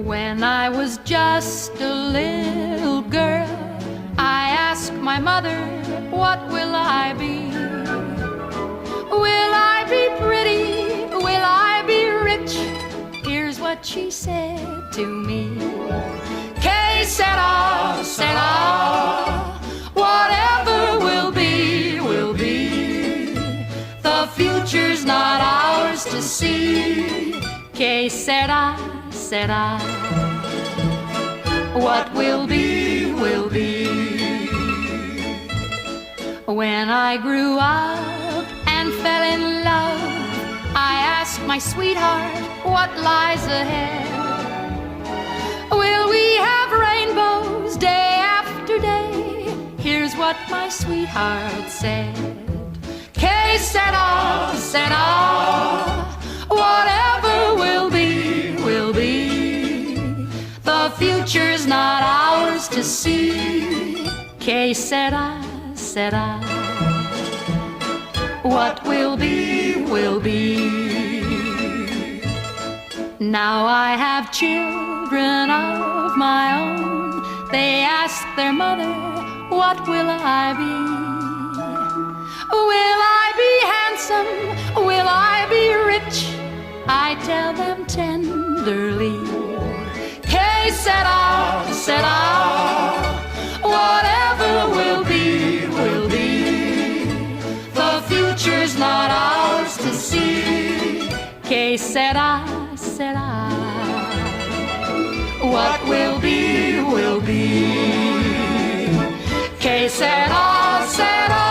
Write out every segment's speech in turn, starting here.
When I was just a little girl, I asked my mother, what will I be? Will I be pretty? Will I be rich? Here's what she said to me. Que sera, sera, whatever will be, will be. The future's not ours to see. Que sera, sera, what will be, will be. When I grew up and fell in love, I asked my sweetheart, what lies ahead? Will we have rainbows day after day? Here's what my sweetheart said. Que sera, sera, whatever will be, will be. The future's not ours to see. Que sera, sera, what will be, will be. Now I have children of my own. They ask their mother, what will I be? Will I be handsome? Will I be rich? I tell them tenderly. Que sera, sera, whatever will be, will be. The future's not ours to see. Que sera, sera, what will be, will be. Que sera, sera.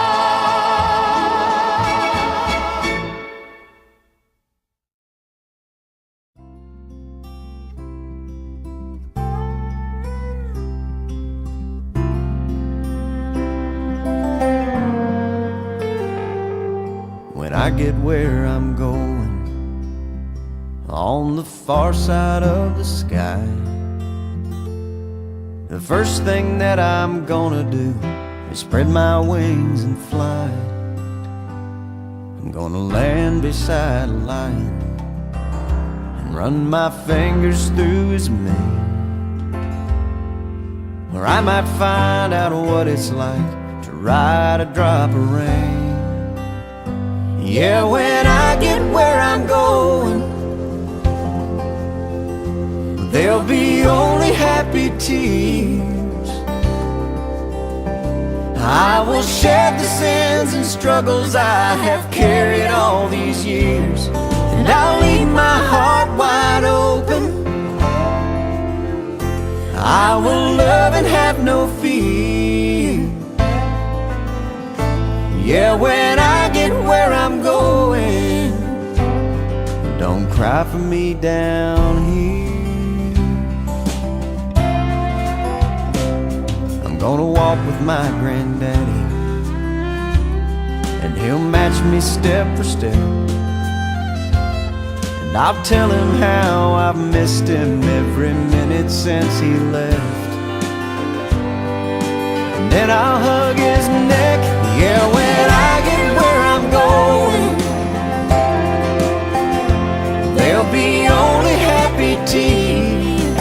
When I get where I'm going, on the far side of the sky, the first thing that I'm gonna do is spread my wings and fly. I'm gonna land beside a lion and run my fingers through his mane, or I might find out what it's like to ride a drop of rain. Yeah, when I get where I'm going, there'll be only happy tears. I will shed the sins and struggles I have carried all these years, and I'll leave my heart wide open. I will love and have no fear. Yeah, when I get where I'm going, don't cry for me down here. I'm gonna walk with my granddaddy, and he'll match me step for step, and I'll tell him how I've missed him every minute since he left. And then I'll hug his neck. Yeah, when I get where I'm going, there'll be only happy tears.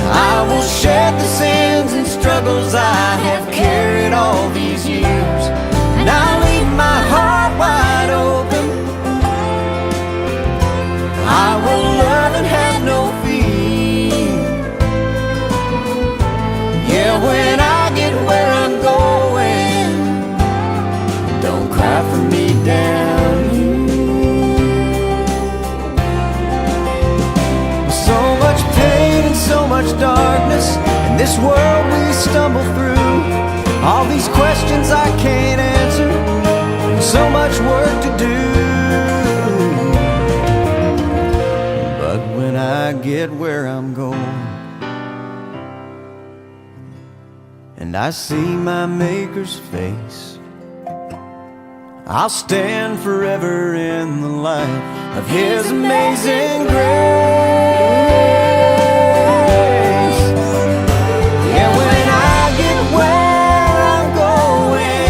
I will shed the sins and struggles I have carried all these years, and I'll leave my heart wide open. I will love and have no fear. Yeah, when I get where I'm going, don't cry for me down here. So much pain and so much darkness in this world we stumble through. All these questions I can't answer, and so much work to do. But when I get where I'm going, and I see my Maker's face, I'll stand forever in the light of His amazing grace. Yeah, when I get where I'm going,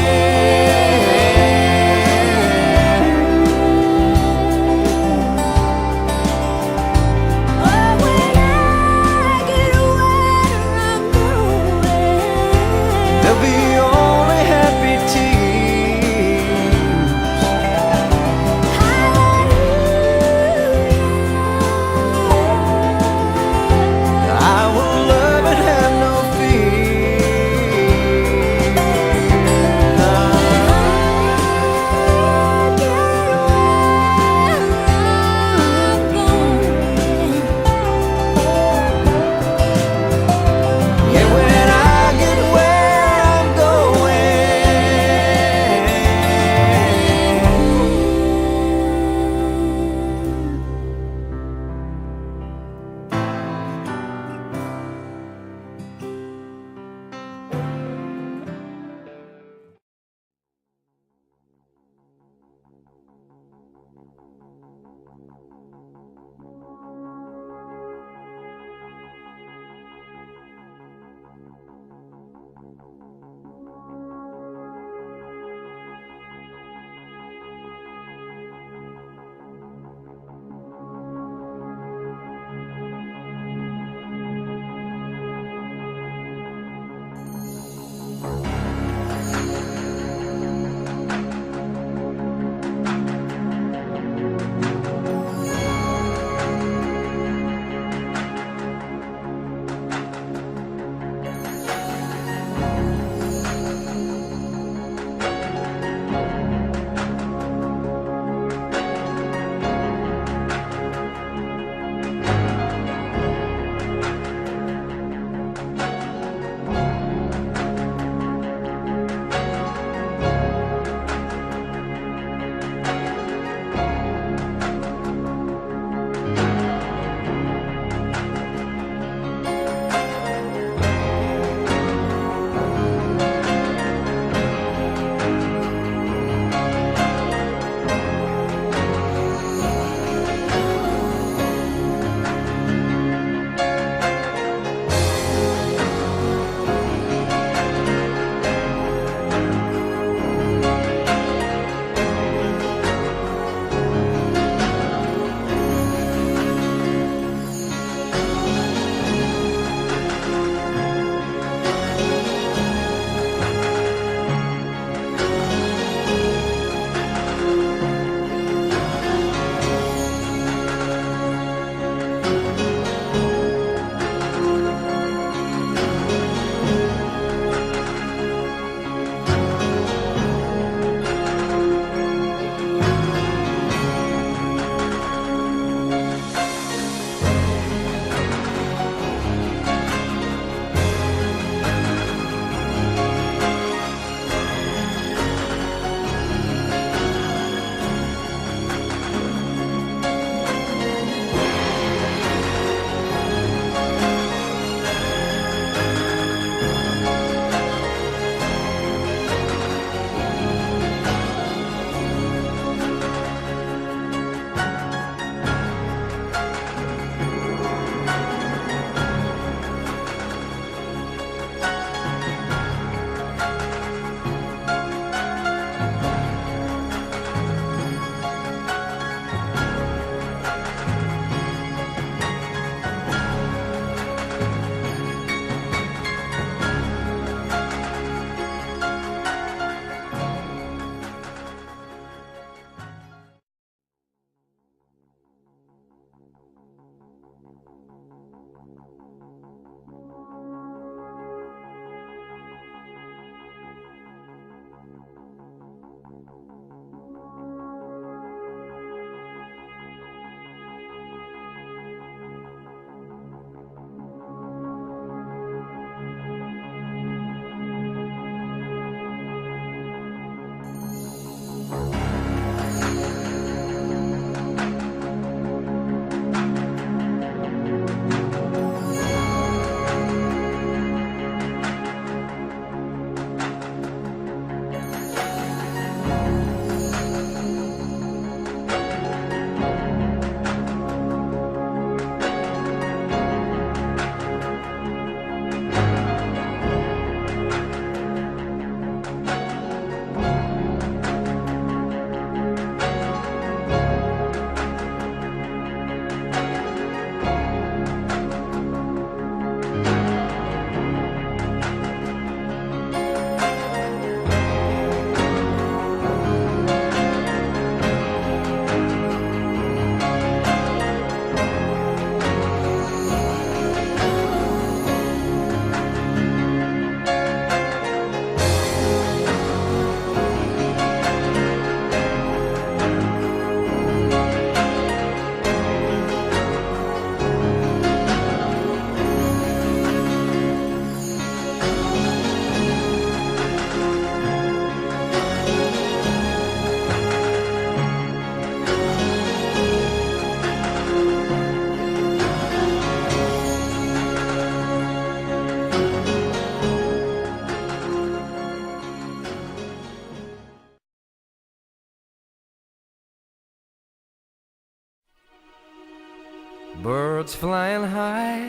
birds flying high.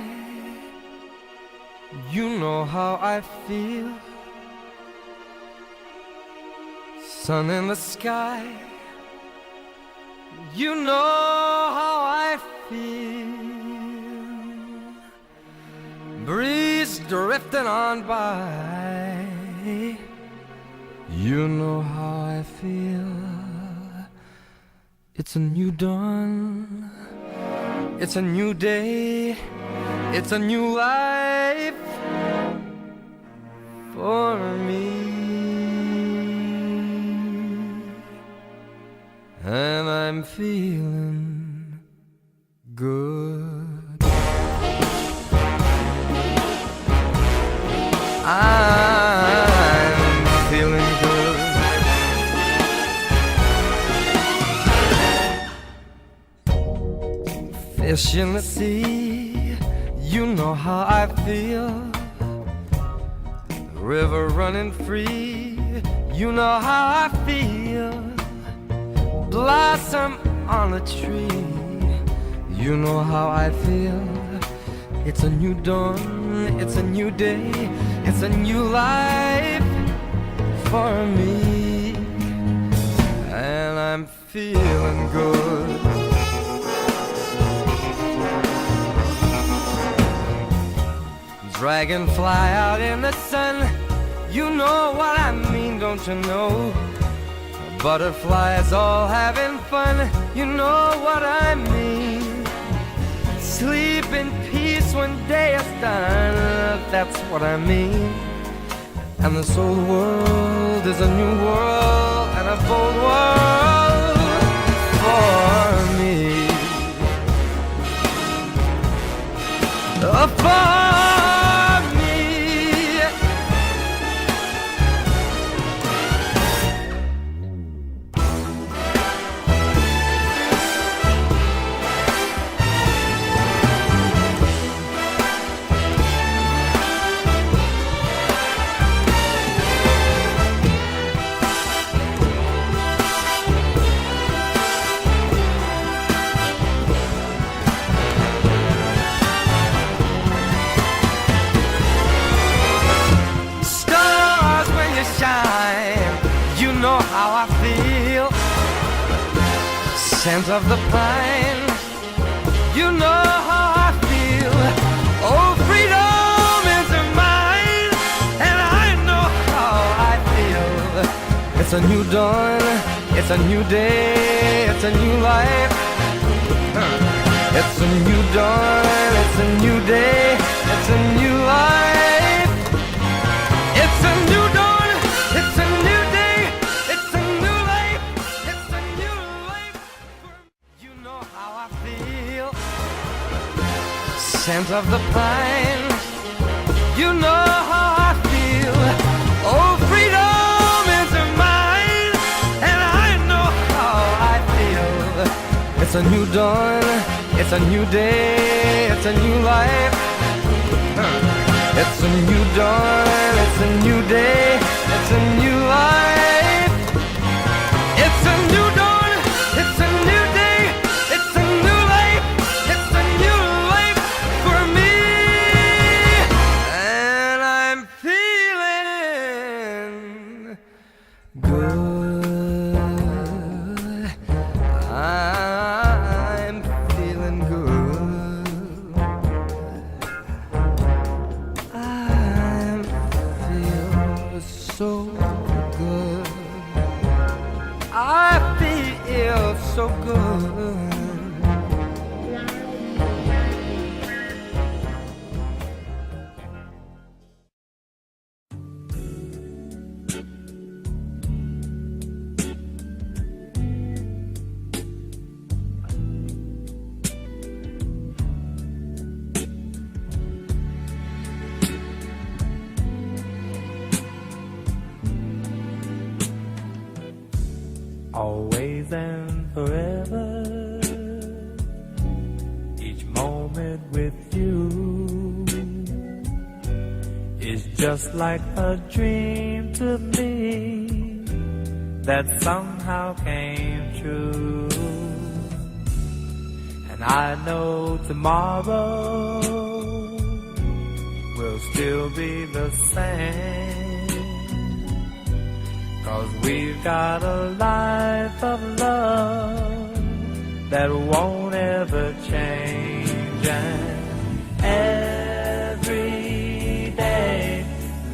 You know how I feel. Sun in the sky. You know how I feel. Breeze drifting on by. You know how I feel. It's a new dawn. It's a new day. It's a new life for me. And I'm feeling good. I'm feeling good. Fish in the sea, you know how I feel. River running free, you know how I feel. Blossom on a tree, you know how I feel. It's a new dawn, it's a new day, it's a new life for me. And I'm feeling good. Dragonfly out in the sun, you know what I mean, don't you know? Butterflies all having fun, you know what I mean. Sleep in peace when day is done, that's what I mean. And this old world is a new world and a bold world for me. For scent of the pine, you know how I feel. Oh, freedom is mine, and I know how I feel. It's a new dawn, it's a new day, it's a new life. It's a new dawn, it's a new day, it's a new life. It's a new dawn, it's a new day, it's a new life. It's a new life. You know how I feel. Scent of the pine, you know how I feel. Oh, freedom is mine, and I know how I feel. It's a new dawn, it's a new day, it's a new life. It's a new dawn, it's a new day, it's a new life. It's a new dawn, it's a new day, it's a new life. It's a new life for me. And I'm feeling good. I'm feeling good. I feel so good. I feel so good. Always and forever, each moment with you is just like a dream to me that somehow came true. And I know tomorrow will still be the same, 'cause we've got a life of love that won't ever change. And every day,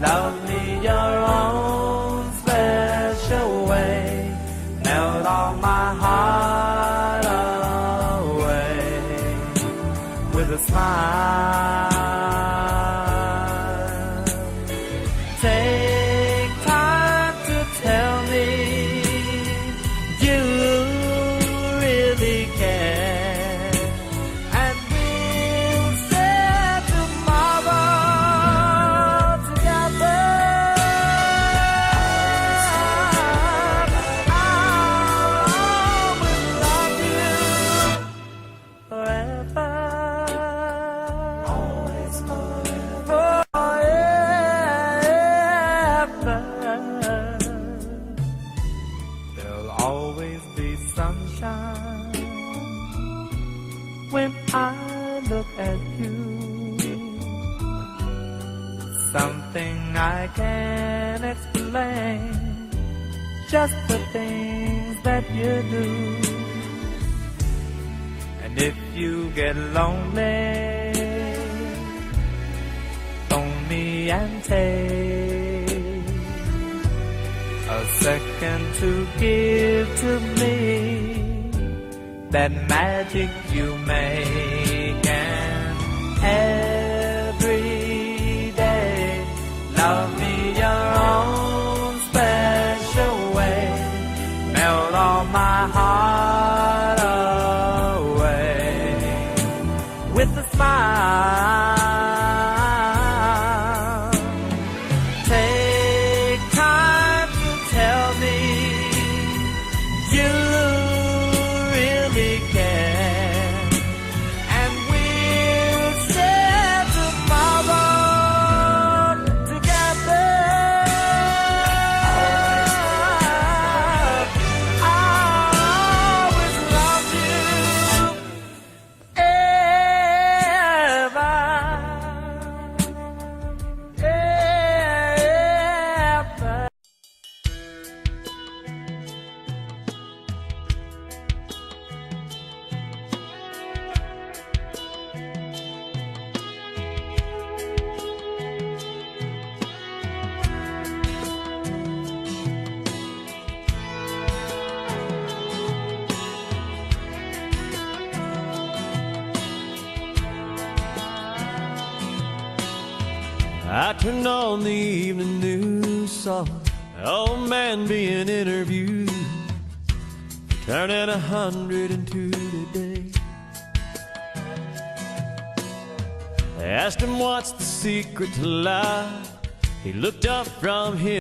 love me your own special way, melt all my heart away with a smile. Take time to tell me you really care, and we'll share tomorrow together. I'll always love you forever. Always forever. There'll always be sunshine when I look at you. Something I can't explain, just the things that you do. And if you get lonely, phone me and take a second to give to me that magic you make. And every day, love me your own special way, melt all my heart away with a smile. Take time to tell me you really care, and we'll share tomorrow together. I'll always love you ever, ever. I turned on the evening news, saw an old man being interviewed, turning 102 today. They asked him what's the secret to life. He looked up from his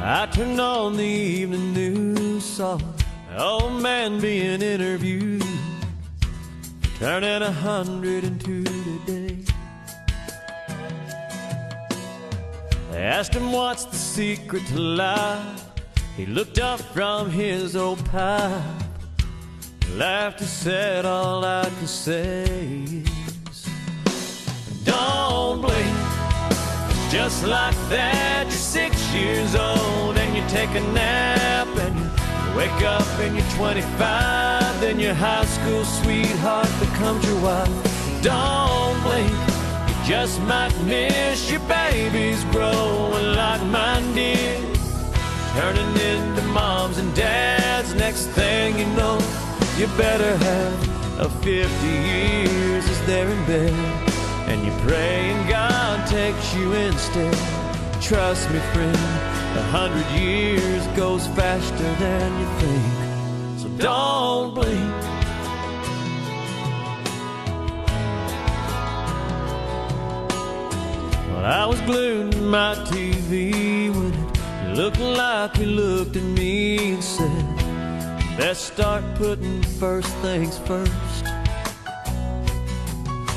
I turned on the evening news, saw an old man being interviewed, turning 102 today. They asked him what's the secret to life. He looked up from his old pipe, laughed and said, all I can say is, don't blink. Just like that, you're 6 years old and you take a nap, and you wake up and you're 25. Then your high school sweetheart becomes your wife. Don't blink, you just might miss your babies growing like mine did, turning into moms and dads. Next thing you know, you better have a 50 years as they're in bed, and you pray and God takes you instead. Trust me, friend, 100 years goes faster than you think. So don't blink. Well, I was glued to my TV when it looked like he looked at me and said, best start putting first things first.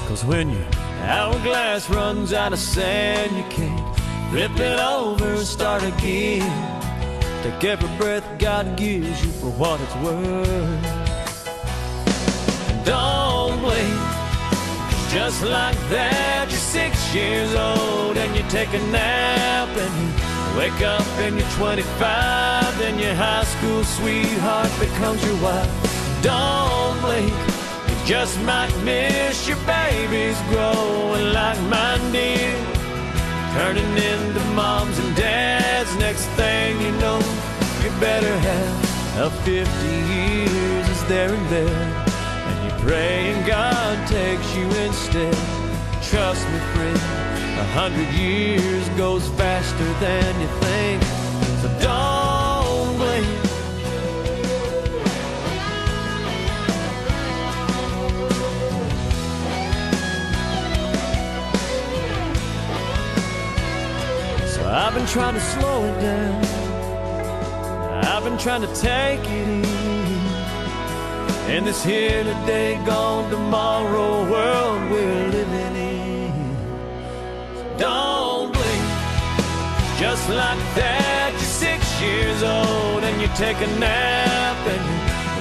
'Cause when your hourglass runs out of sand, you can't flip it over and start again. Take every breath God gives you for what it's worth. And don't blink, just like that, you're 6 years old and you take a nap and you wake up and you're 25, then your high school sweetheart becomes your wife. Don't blink, you just might miss your babies growing like mine did, turning into moms and dads. Next thing you know, you better have 50 years is there in bed, and you're praying God takes you instead. Trust me, friend, 100 years goes faster than you think, so don't blink. So I've been trying to slow it down, I've been trying to take it easy in this here today, gone tomorrow world we're living in. Don't blink, just like that, you're 6 years old and you take a nap and you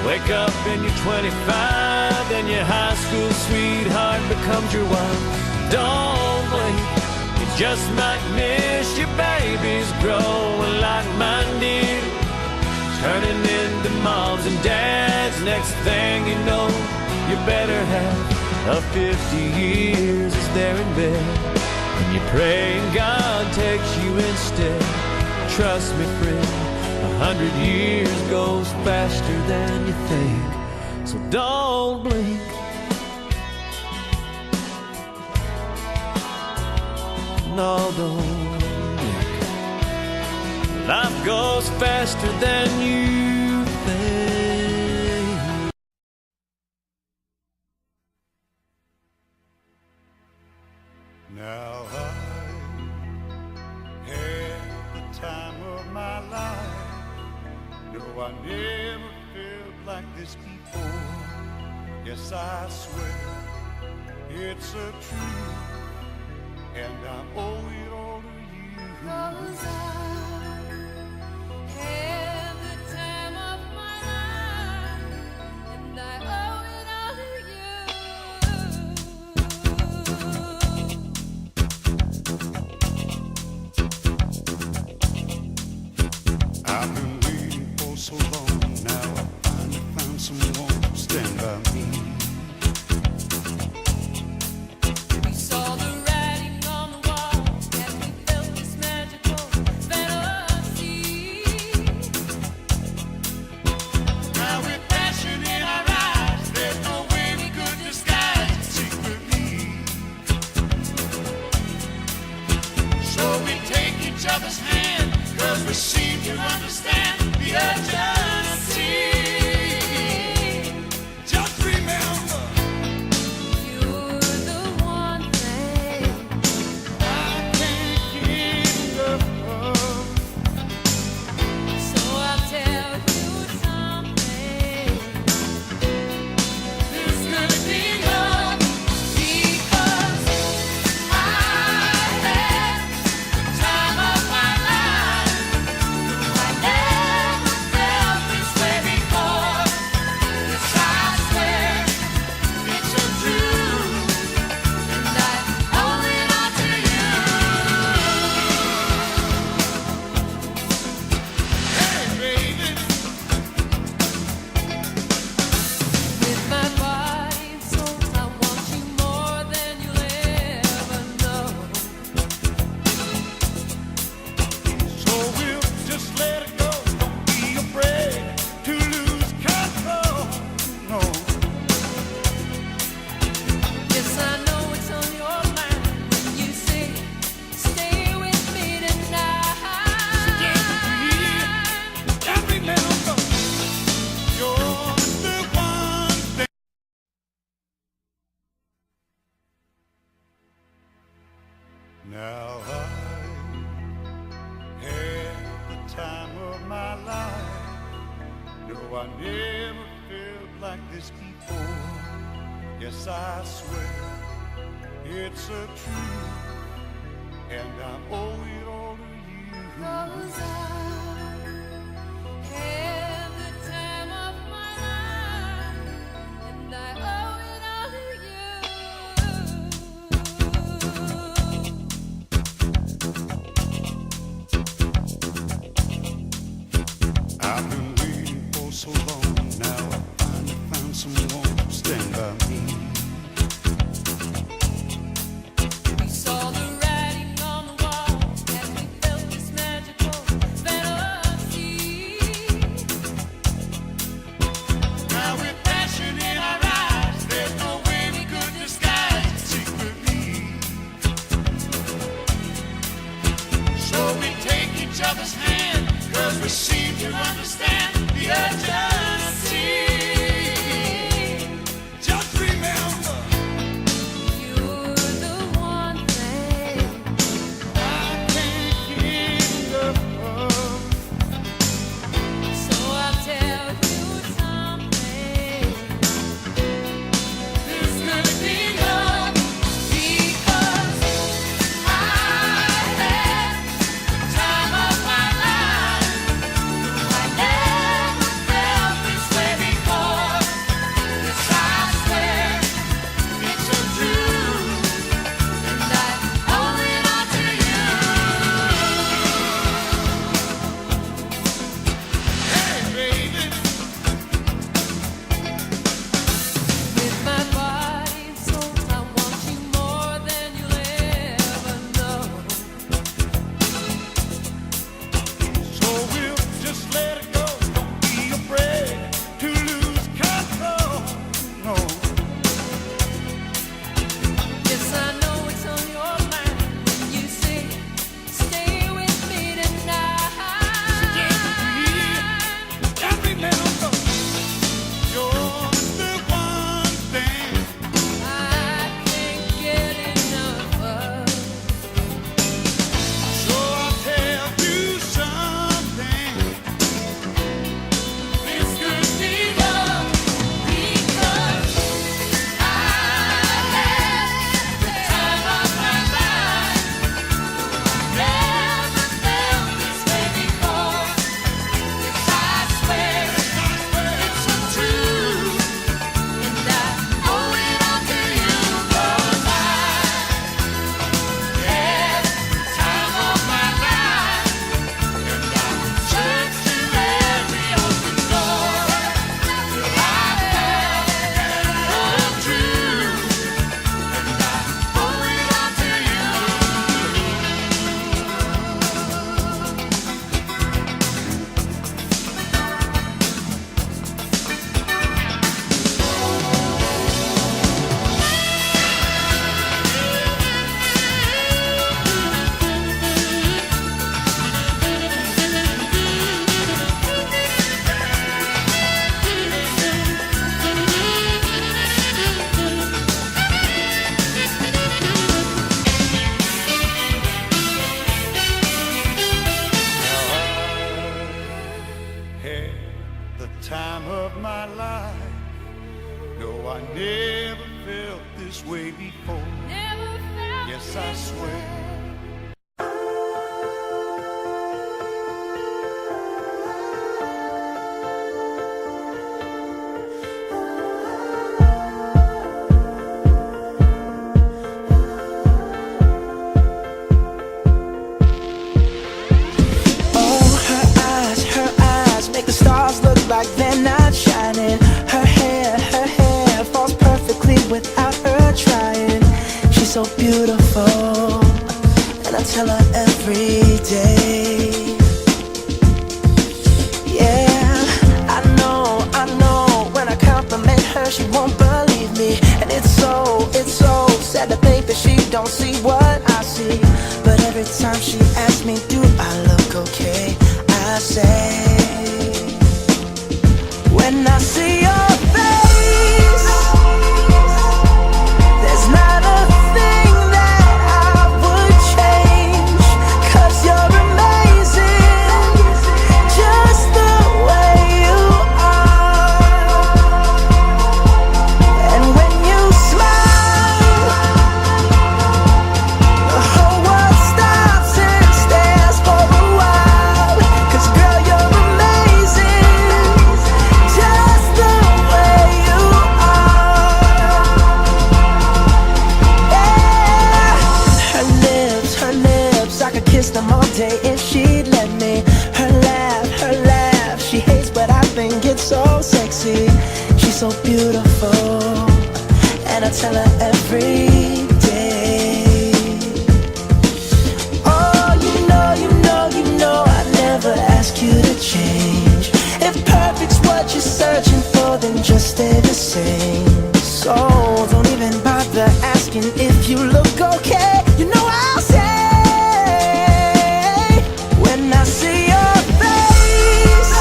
wake up and you're 25, then your high school sweetheart becomes your wife. Don't blink, you just might miss your babies growing like mine did, turning into moms and dads. Next thing you know, you better have 50 years is there in bed, and you're praying God takes you instead. Trust me, friend, 100 years goes faster than you think, so don't blink. No, don't blink. Life goes faster than you think. Now I had the time of my life. No, I never felt like this before. Yes, I swear it's a truth, and I owe it all to you. 'Cause I had the time of my life, and I owe it all to you. I've been waiting for so long. Now I finally found someone to stand by me. We saw the writing on the wall, and we felt this magical never felt like this before. Yes, I swear it's a truth, and I owe it all to you. 'Cause I had the time of my life, and I owe it all to you. I've been waiting for so long. Now I finally found someone to stand by me. We saw the writing on the wall as we felt this magical fantasy. Now with passion in our eyes, there's no way we could disguise it secretly. So we take each other's hand, 'cause we seem to understand the urgency. Just remember, You're the one thing I can't get enough of. so I'll tell you something. This could be love, Because I had the time of my life. I never felt this way before. Yes, I swear it's a truth, and I owe it all to you. hey baby. With my body and soul, I want you more than you'll ever know. So we'll just let it go. Don't be afraid to lose control. No. Yes, I know it's on your mind when you say, stay with me tonight. Just remember, you're the one thing I can't get enough of. so I'll tell you something. This could be love, Because I had the time of my life. Never felt this way before. Yes, I swear it's a truth, and I owe it all to you. 'Cause I had the time of my life, and I turn to every open door till I found the truth, and I owe it all to you. had the time of my life. No, I never felt this way before. Never felt Yes, I this swear. way. Oh, her eyes make the stars look like they're not shining. Her hair falls perfectly without her trying. She's so beautiful, and I tell her every day. Yeah, I know, when I compliment her, she won't believe me. And it's so sad to think that she don't see what I see. But every time she asks me, do I look okay? I say, when I see your face, there's not a thing that I would change. 'Cause you're amazing, just the way you are. she's so beautiful, and I tell her every day. Oh, you know I never ask you to change. If perfect's what you're searching for, then just stay the same. So don't even bother asking if you look okay. You know I'll say, when I see your face,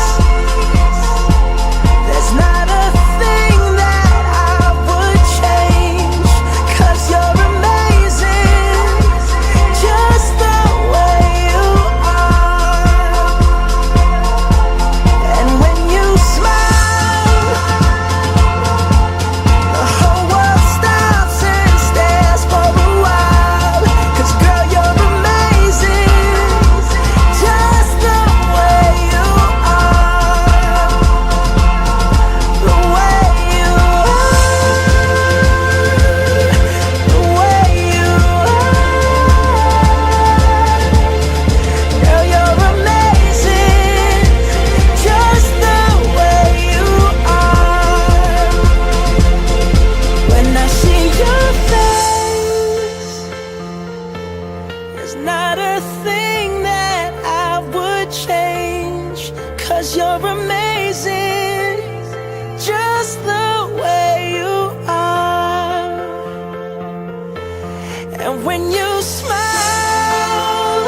there's not a thing that I would change, 'cause you're amazing, just the way you are. And when you smile, the whole world stops and stares for a while. 'Cause girl, you're amazing, just the way you are. The way you are. The way you are. Girl, you're amazing, just the way you are. When I see your face, there's not a thing that I would change, 'cause you're amazing, just the way you are. And when you smile,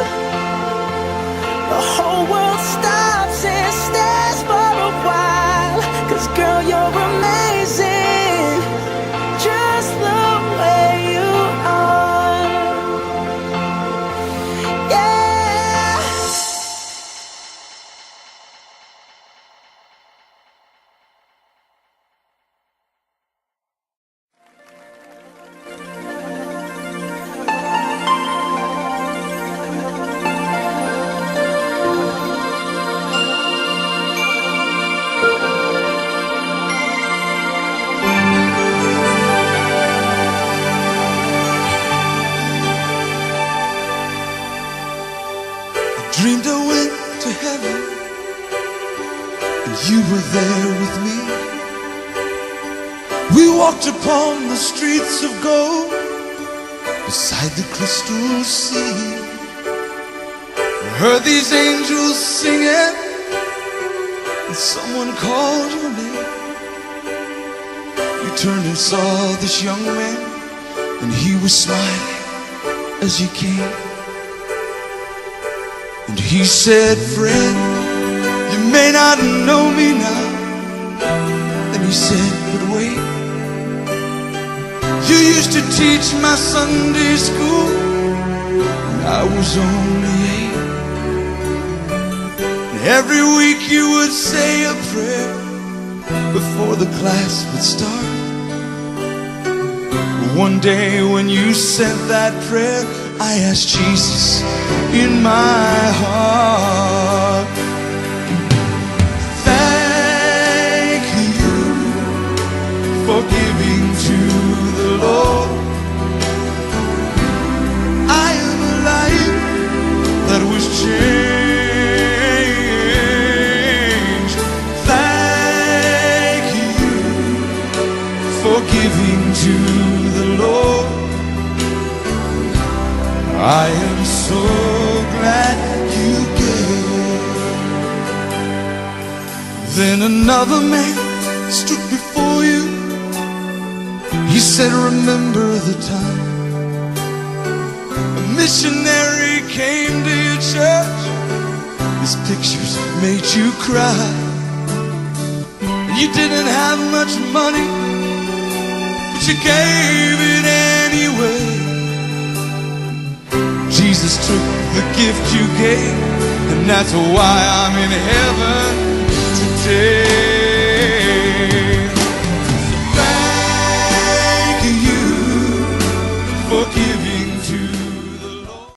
the whole world stops and stares for a while. 'Cause girl, you're amazing, just the way you are. Yeah. Dreamed I went to heaven and you were there with me. We walked upon the streets of gold beside the crystal sea. I heard these angels singing and someone called your name. You turned and saw this young man and he was smiling as you came. And he said, friend, you may not know me now. And he said, but wait, you used to teach my Sunday school when I was only 8. And every week you would say a prayer before the class would start. But one day when you said that prayer, I asked Jesus in my heart. Thank you for giving to the Lord. I am a life that was changed. Thank you for giving to the Lord. I am so glad you gave. Then another man stood before you. He said, remember the time a missionary came to your church. His pictures made you cry. You didn't have much money, but you gave it anyway. Jesus took the gift you gave, and that's why I'm in heaven today.